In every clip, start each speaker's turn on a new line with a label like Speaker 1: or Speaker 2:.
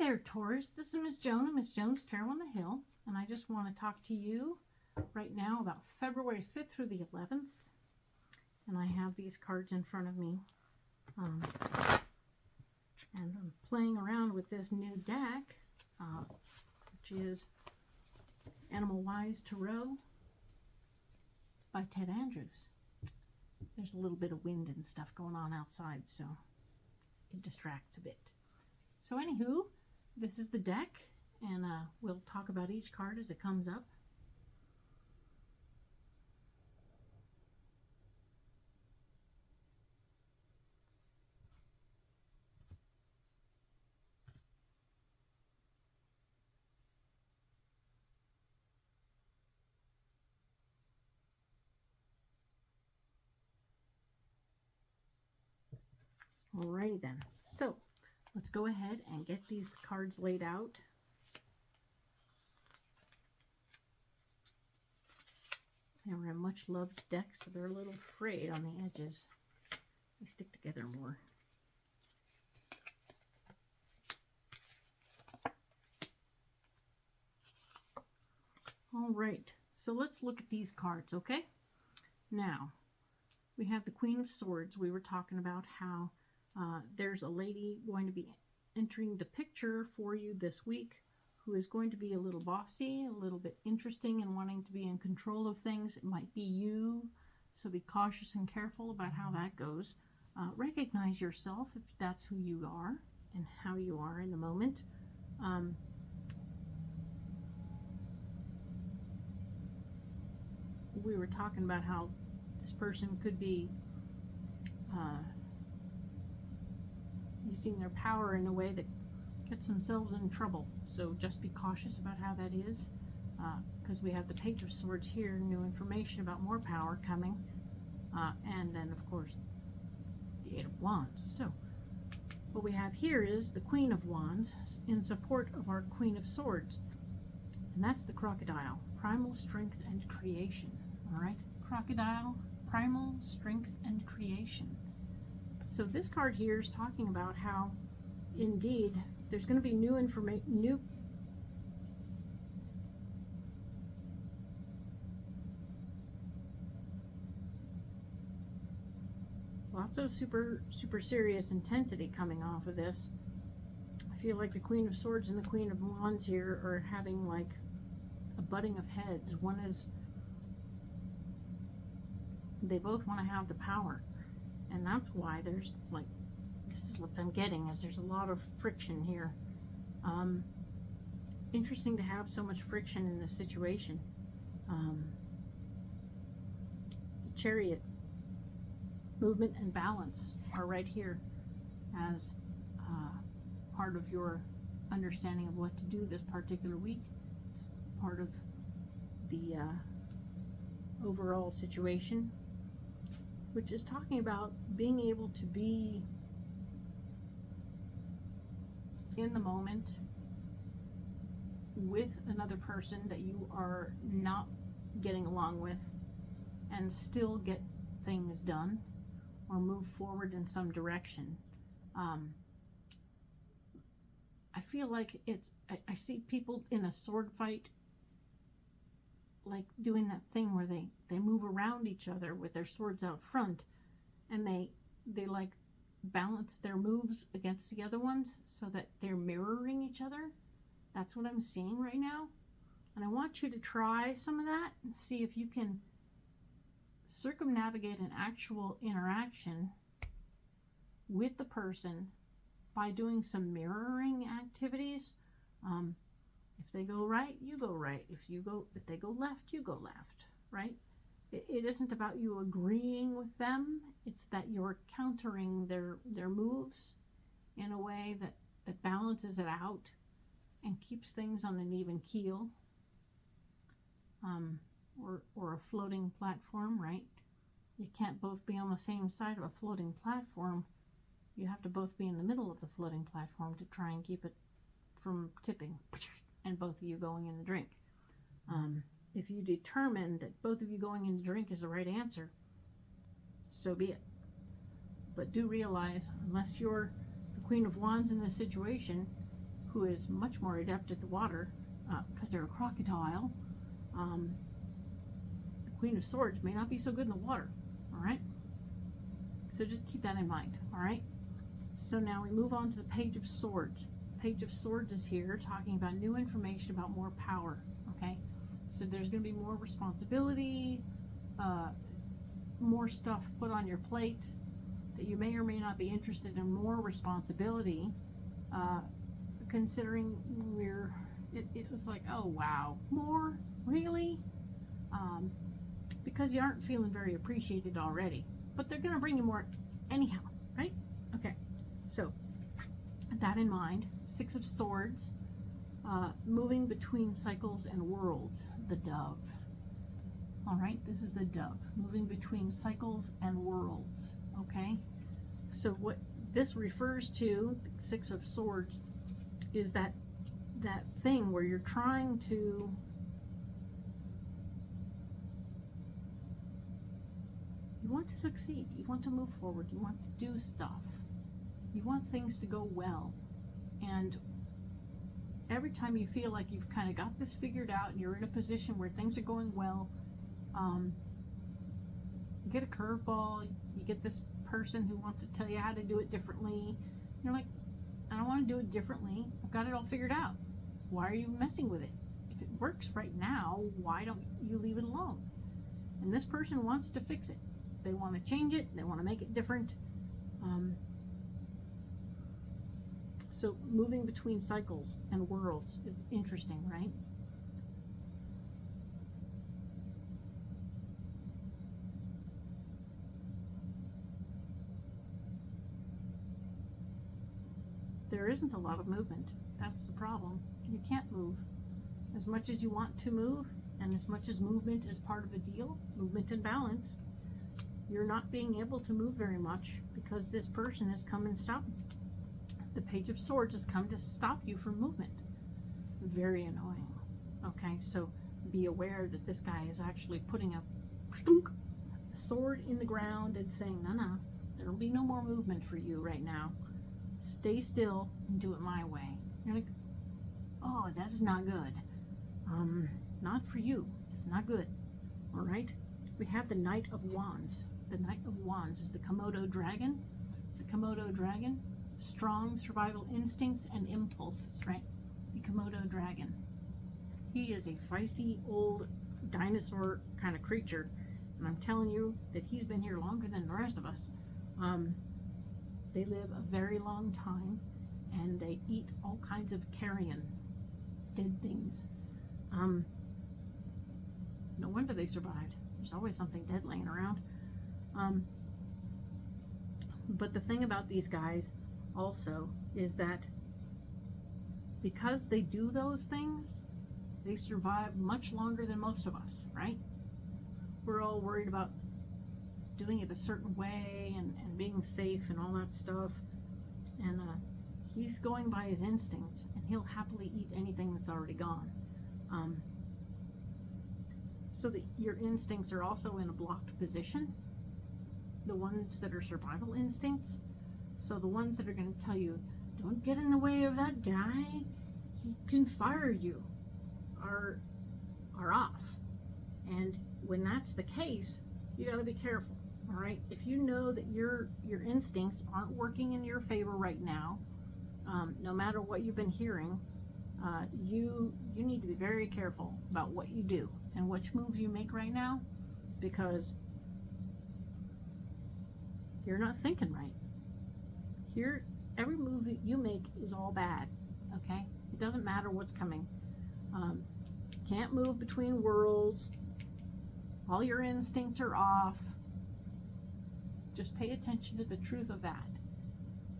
Speaker 1: there, Taurus. This is Miss Joan and Miss Joan's Tarot on the Hill, and I just want to talk to you right now about February 5th through the 11th. And I have these cards in front of me, and I'm playing around with this new deck, which is Animal Wise Tarot by Ted Andrews. There's a little bit of wind and stuff going on outside, so it distracts a bit. So anywho, this is the deck, and we'll talk about each card as it comes up. Alrighty then, so let's go ahead and get these cards laid out. They were a much loved deck, so they're a little frayed on the edges. They stick together more. Alright, so let's look at these cards, okay? Now, we have the Queen of Swords. We were talking about how there's a lady going to be entering the picture for you this week who is going to be a little bossy, a little bit interesting and wanting to be in control of things. It might be you, so be cautious and careful about how that goes. Recognize yourself if that's who you are and how you are in the moment. We were talking about how this person could be using their power in a way that gets themselves in trouble. So just be cautious about how that is, because we have the Page of Swords here, new information about more power coming, and then of course the Eight of Wands. So what we have here is the Queen of Wands in support of our Queen of Swords, and that's the Crocodile, primal strength and creation. All right, Crocodile, primal strength and creation. So this card here is talking about how, indeed, there's going to be new information, lots of super serious intensity coming off of this. I feel like the Queen of Swords and the Queen of Wands here are having like a butting of heads. One is, they both want to have the power. And that's why there's like, this is what I'm getting, is there's a lot of friction here. Interesting to have so much friction in this situation. The Chariot, movement and balance are right here as part of your understanding of what to do this particular week. It's part of the overall situation, which is talking about being able to be in the moment with another person that you are not getting along with and still get things done or move forward in some direction. I feel like I see people in a sword fight like doing that thing where they move around each other with their swords out front, and they like balance their moves against the other ones so that they're mirroring each other. That's what I'm seeing right now, and I want you to try some of that and see if you can circumnavigate an actual interaction with the person by doing some mirroring activities. If they go right, you go right. If they go left, you go left, right? It isn't about you agreeing with them. It's that you're countering their moves in a way that balances it out and keeps things on an even keel, or a floating platform, right? You can't both be on the same side of a floating platform. You have to both be in the middle of the floating platform to try and keep it from tipping and both of you going in the drink. If you determine that both of you going in the drink is the right answer, so be it. But do realize, unless you're the Queen of Wands in this situation, who is much more adept at the water, because they're a crocodile. The Queen of Swords may not be so good in the water, all right? So just keep that in mind, all right? So now we move on to the Page of Swords. Page of Swords is here talking about new information about more power, okay? So there's going to be more responsibility, more stuff put on your plate that you may or may not be interested in, more responsibility, considering it was like, oh wow, more? Really? Because you aren't feeling very appreciated already. But they're going to bring you more anyhow, right? Okay, so with that in mind, Six of Swords, moving between cycles and worlds, the Dove. All right, this is the Dove, moving between cycles and worlds, okay? So what this refers to, the Six of Swords, is that thing where you're trying to you want to succeed, you want to move forward, you want to do stuff, you want things to go well, and every time you feel like you've kind of got this figured out and you're in a position where things are going well, you get a curveball, you get this person who wants to tell you how to do it differently. You're like, I don't want to do it differently, I've got it all figured out. Why are you messing with it? If it works right now, why don't you leave it alone? And this person wants to fix it. They want to change it, they want to make it different. So moving between cycles and worlds is interesting, right? There isn't a lot of movement. That's the problem. You can't move as much as you want to move, and as much as movement is part of the deal, movement and balance. You're not being able to move very much because this person has come and stopped. The Page of Swords has come to stop you from movement. Very annoying. Okay, so be aware that this guy is actually putting a sword in the ground and saying, no, there'll be no more movement for you right now. Stay still and do it my way. You're like, oh, that's not good. Not for you. It's not good. All right. We have the Knight of Wands. The Knight of Wands is the Komodo dragon. The Komodo dragon, strong survival instincts and impulses, right? The Komodo dragon. He is a feisty old dinosaur kind of creature, and I'm telling you that he's been here longer than the rest of us. They live a very long time, and they eat all kinds of carrion, dead things. No wonder they survived. There's always something dead laying around. But the thing about these guys also is that because they do those things, they survive much longer than most of us, right? We're all worried about doing it a certain way and being safe and all that stuff. And he's going by his instincts, and he'll happily eat anything that's already gone. So that your instincts are also in a blocked position. The ones that are survival instincts. So the ones that are going to tell you, don't get in the way of that guy, he can fire you, are off. And when that's the case, you got to be careful. All right, if you know that your instincts aren't working in your favor right now, no matter what you've been hearing, you need to be very careful about what you do and which moves you make right now, because you're not thinking right. Here, every move that you make is all bad. Okay, it doesn't matter what's coming. Can't move between worlds. All your instincts are off. Just pay attention to the truth of that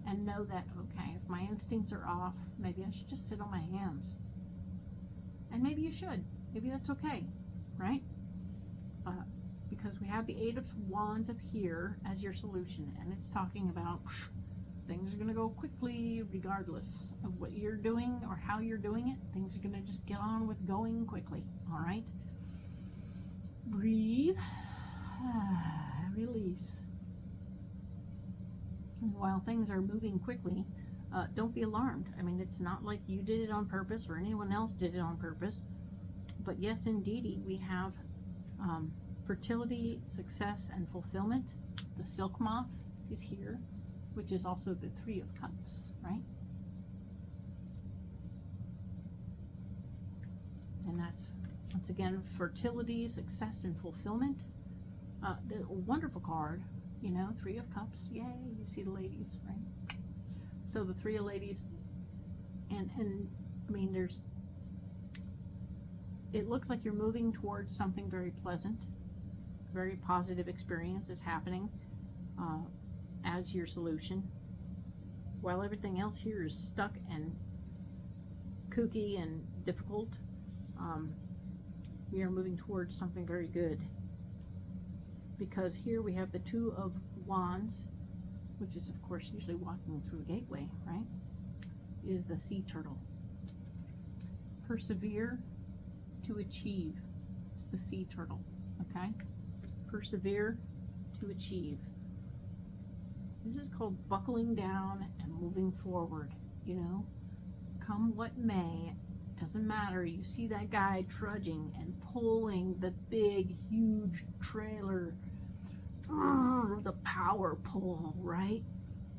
Speaker 1: and know that, okay, if my instincts are off, maybe I should just sit on my hands. And maybe you should. Maybe that's okay, right? Because we have the Eight of Wands up here as your solution, and it's talking about things are going to go quickly regardless of what you're doing or how you're doing it. Things are going to just get on with going quickly, all right? Breathe. Release. And while things are moving quickly, don't be alarmed. I mean, it's not like you did it on purpose or anyone else did it on purpose. But yes, indeedy, we have fertility, success, and fulfillment. The silk moth is here, which is also the Three of Cups, right? And that's, once again, fertility, success, and fulfillment. The wonderful card, you know, Three of Cups. Yay, you see the ladies, right? So the Three of Ladies, and I mean, it looks like you're moving towards something very pleasant. Very positive experience is happening as your solution. While everything else here is stuck and kooky and difficult, we are moving towards something very good. Because here we have the Two of Wands, which is of course usually walking through a gateway, right? Is the sea turtle. Persevere to achieve. It's the sea turtle, okay? Persevere to achieve. This is called buckling down and moving forward, you know? Come what may, doesn't matter. You see that guy trudging and pulling the big, huge trailer, the power pull, right?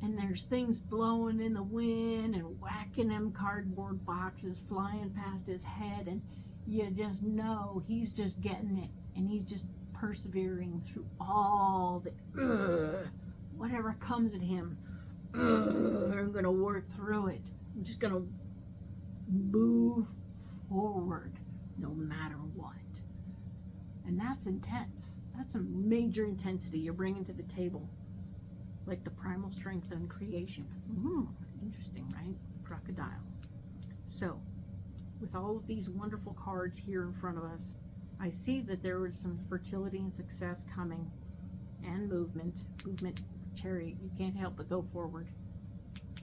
Speaker 1: And there's things blowing in the wind and whacking them cardboard boxes flying past his head, and you just know he's just getting it, and he's just persevering through all the whatever comes at him. I'm gonna work through it. I'm just gonna move forward no matter what. And that's intense. That's a major intensity you're bringing to the table, like the primal strength and creation. Interesting, right? Crocodile. So with all of these wonderful cards here in front of us, I see that there was some fertility and success coming, and movement. Chariot, you can't help but go forward,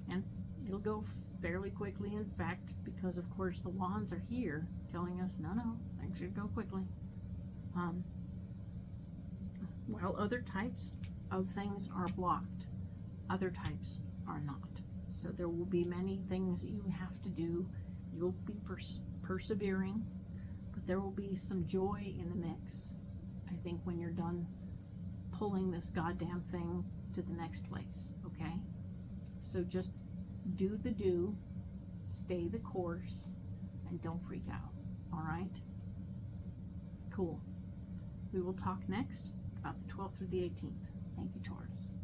Speaker 1: and it'll go fairly quickly, in fact, because of course the wands are here telling us no, things should go quickly. While other types of things are blocked, other types are not. So there will be many things that you have to do. You'll be persevering, but there will be some joy in the mix, I think, when you're done pulling this goddamn thing to the next place, okay? So just do the do, stay the course, and don't freak out, all right? Cool. We will talk next about the 12th through the 18th. Thank you, Taurus.